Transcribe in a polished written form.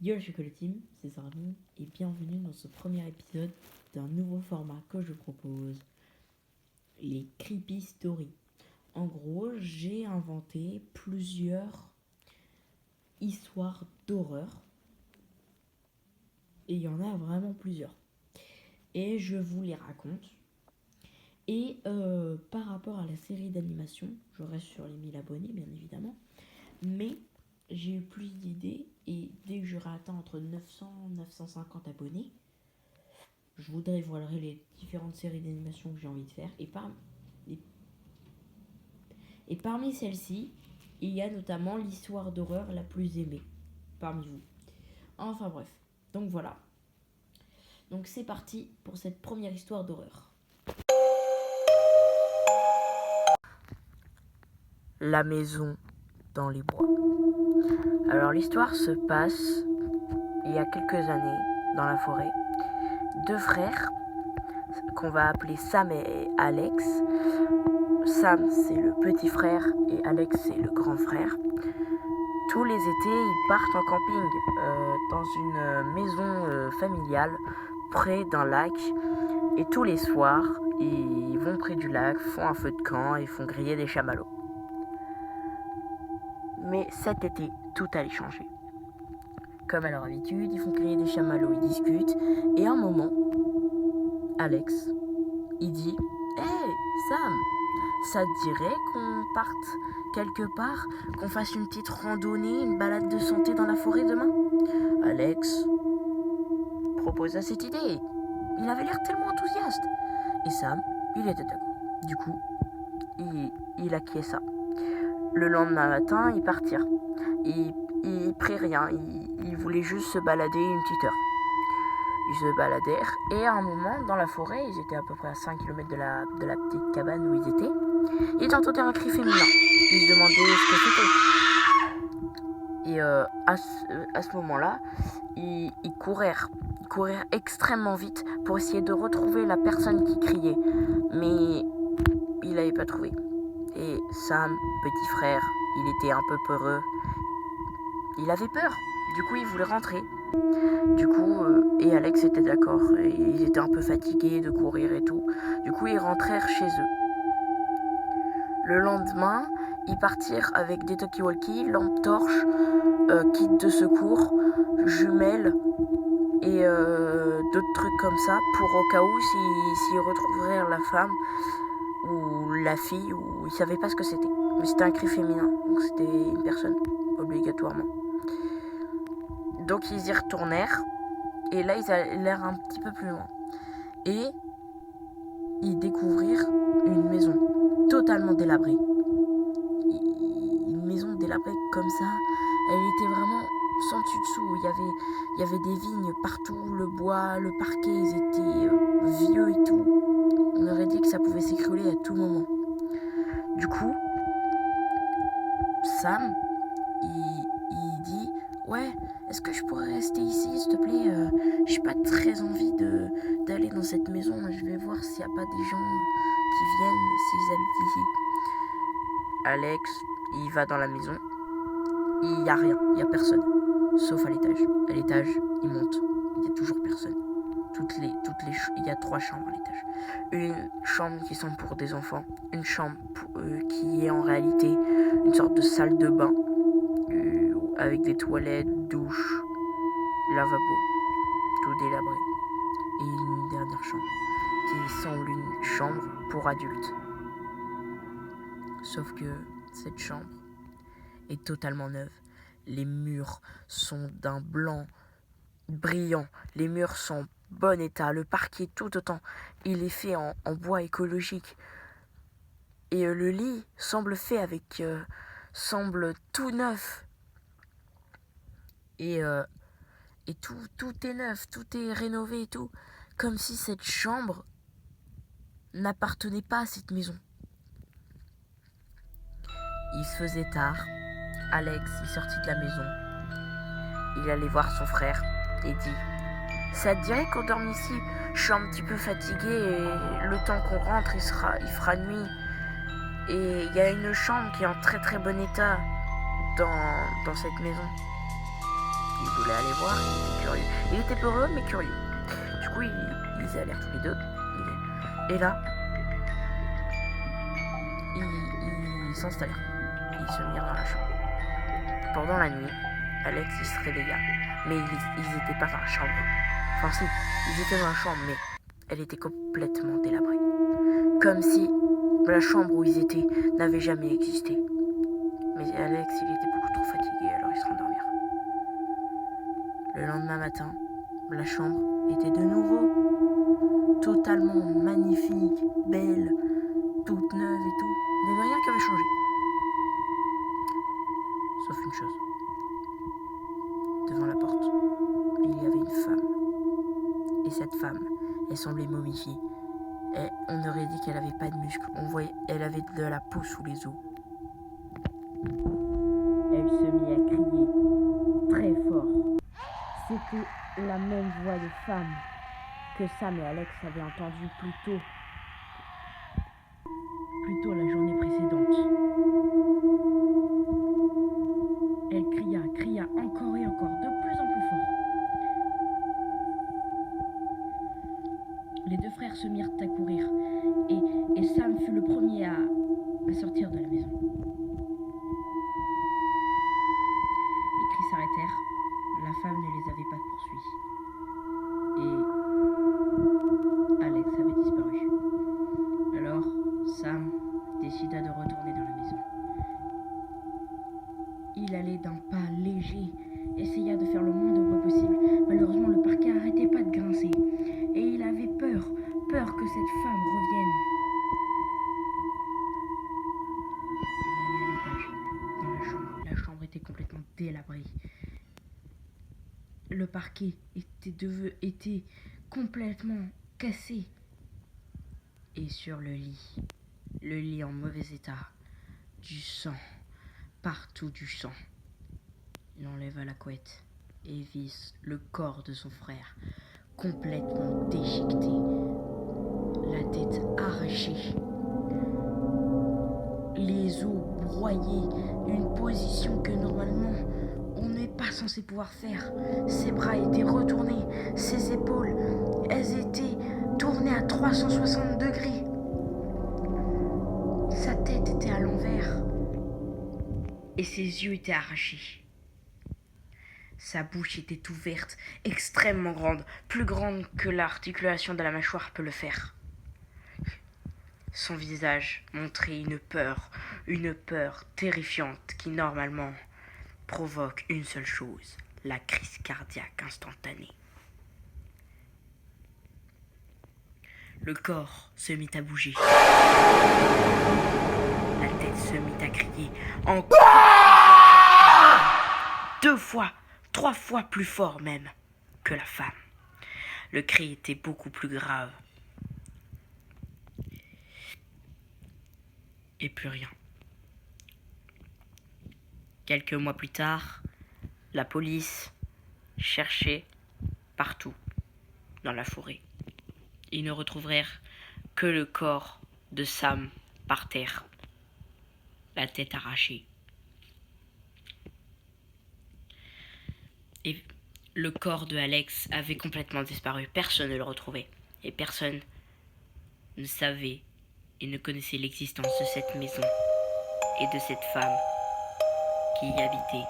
Yo le Chocolat Team, c'est Sarah et bienvenue dans ce premier épisode d'un nouveau format que je propose, les Creepy Stories. En gros, j'ai inventé plusieurs histoires d'horreur et il y en a vraiment plusieurs. Et je vous les raconte. Et par rapport à la série d'animation, je reste sur les 1000 abonnés bien évidemment, mais j'ai eu plus d'idées et dès que j'aurai atteint entre 900 et 950 abonnés, je vous dévoilerai les différentes séries d'animation que j'ai envie de faire. Et parmi celles-ci, il y a notamment l'histoire d'horreur la plus aimée parmi vous. Enfin bref, donc voilà. Donc c'est parti pour cette première histoire d'horreur. La maison dans les bois. Alors l'histoire se passe il y a quelques années dans la forêt. Deux frères qu'on va appeler Sam et Alex. Sam c'est le petit frère et Alex c'est le grand frère. Tous les étés ils partent en camping dans une maison familiale près d'un lac. Et tous les soirs ils vont près du lac, font un feu de camp et font griller des chamallows. Mais cet été, tout allait changer. Comme à leur habitude, ils font griller des chamallows, ils discutent. Et à un moment, Alex, il dit « Hey, Sam, ça te dirait qu'on parte quelque part, qu'on fasse une petite randonnée, une balade de santé dans la forêt demain ?» Alex proposa cette idée. Il avait l'air tellement enthousiaste. Et Sam, il était d'accord. Du coup, il acquiesça. Le lendemain matin, ils partirent. Ils prirent rien, ils voulaient juste se balader une petite heure. Ils se baladèrent et à un moment, dans la forêt, ils étaient à peu près à 5 km de la petite cabane où ils étaient, ils entendirent un cri féminin. Ils se demandaient ce que c'était. Et à ce moment-là, ils courèrent extrêmement vite pour essayer de retrouver la personne qui criait. Mais ils l'avaient pas trouvé. Et Sam, petit frère, il était un peu peureux. Il avait peur. Du coup, il voulait rentrer. Du coup, et Alex était d'accord. Et ils étaient un peu fatigués de courir et tout. Du coup, ils rentrèrent chez eux. Le lendemain, ils partirent avec des talkie-walkie, lampe torche, kit de secours, jumelles et d'autres trucs comme ça pour au cas où s'ils retrouvèrent la femme ou la fille, ou ils savaient pas ce que c'était. Mais c'était un cri féminin, donc c'était une personne, obligatoirement. Donc ils y retournèrent, et là ils allèrent un petit peu plus loin. Et ils découvrirent une maison totalement délabrée. Une maison délabrée comme ça, elle était vraiment sans dessus-dessous. Il y avait des vignes partout, le bois, le parquet, ils étaient vieux et tout. On aurait dit que ça pouvait s'écrouler à tout moment. Du coup, Sam, il dit « Ouais, est-ce que je pourrais rester ici, s'il te plaît j'ai pas très envie d'aller dans cette maison. Je vais voir s'il n'y a pas des gens qui viennent, s'ils habitent ici. » Alex, il va dans la maison. Il n'y a rien, il n'y a personne. Sauf à l'étage. À l'étage, il monte. Il n'y a toujours personne. Il y a 3 chambres à l'étage. Une chambre qui sont pour des enfants, une chambre qui est en réalité une sorte de salle de bain avec des toilettes, douches, lavabo, tout délabré. Et une dernière chambre qui semble une chambre pour adultes. Sauf que cette chambre est totalement neuve. Les murs sont d'un blanc brillant. Les murs sont en bon état. Le parquet tout autant. Il est fait en bois écologique. Et le lit semble fait avec... semble tout neuf. Et tout est neuf. Tout est rénové et tout. Comme si cette chambre n'appartenait pas à cette maison. Il se faisait tard. Alex est sorti de la maison. Il allait voir son frère et dit « Ça te dirait qu'on dorme ici? Je suis un petit peu fatigué et le temps qu'on rentre, il fera nuit. Et il y a une chambre qui est en très très bon état dans cette maison. » Il voulait aller voir, il était curieux. Il était peureux mais curieux. Du coup, ils allèrent tous les deux. Et là, ils s'installèrent. Ils se mirent dans la chambre. Pendant la nuit, Alex il se réveilla. Mais ils n'étaient pas dans la chambre. Enfin si, ils étaient dans la chambre, mais elle était complètement délabrée. Comme si la chambre où ils étaient n'avait jamais existé. Mais Alex, il était beaucoup trop fatigué, alors ils se rendormirent. Le lendemain matin, la chambre était de nouveau totalement magnifique, belle, toute neuve et tout. Il n'y avait rien qui avait changé. Sauf une chose. Devant la porte, il y avait une femme. Et cette femme, elle semblait momifiée. Et on aurait dit qu'elle n'avait pas de muscles. On voyait, elle avait de la peau sous les os. Elle se mit à crier très fort. C'était la même voix de femme que Sam et Alex avaient entendue plus tôt la journée précédente. Elle cria encore et encore, de plus en plus fort. Les deux frères se mirent à courir et Sam fut le premier à sortir de la maison. Les cris s'arrêtèrent, la femme ne les avait pas poursuivis et Alex avait disparu. Alors Sam décida de retourner dans la maison. Il allait d'un pas léger, essaya de faire le moins de bruit possible. Malheureusement, le parquet n'arrêtait pas de grincer. Et il avait peur que cette femme revienne. Il allait à l'étage, dans la chambre. La chambre était complètement délabrée. Le parquet était complètement cassé. Et sur le lit en mauvais état, du sang. Partout du sang. Il enleva la couette et vit le corps de son frère, complètement déchiqueté, la tête arrachée, les os broyés, une position que normalement on n'est pas censé pouvoir faire. Ses bras étaient retournés, ses épaules, elles étaient tournées à 360 degrés. Sa tête était à l'envers. Et ses yeux étaient arrachés. Sa bouche était ouverte, extrêmement grande, plus grande que l'articulation de la mâchoire peut le faire. Son visage montrait une peur terrifiante qui normalement provoque une seule chose, la crise cardiaque instantanée. Le corps se mit à bouger. La tête se mit à crier encore 2 fois, 3 fois plus fort même que la femme. Le cri était beaucoup plus grave. Et plus rien. Quelques mois plus tard, la police cherchait partout dans la forêt. Ils ne retrouvèrent que le corps de Sam par terre, la tête arrachée. Et le corps de Alex avait complètement disparu. Personne ne le retrouvait. Et personne ne savait et ne connaissait l'existence de cette maison et de cette femme qui y habitait.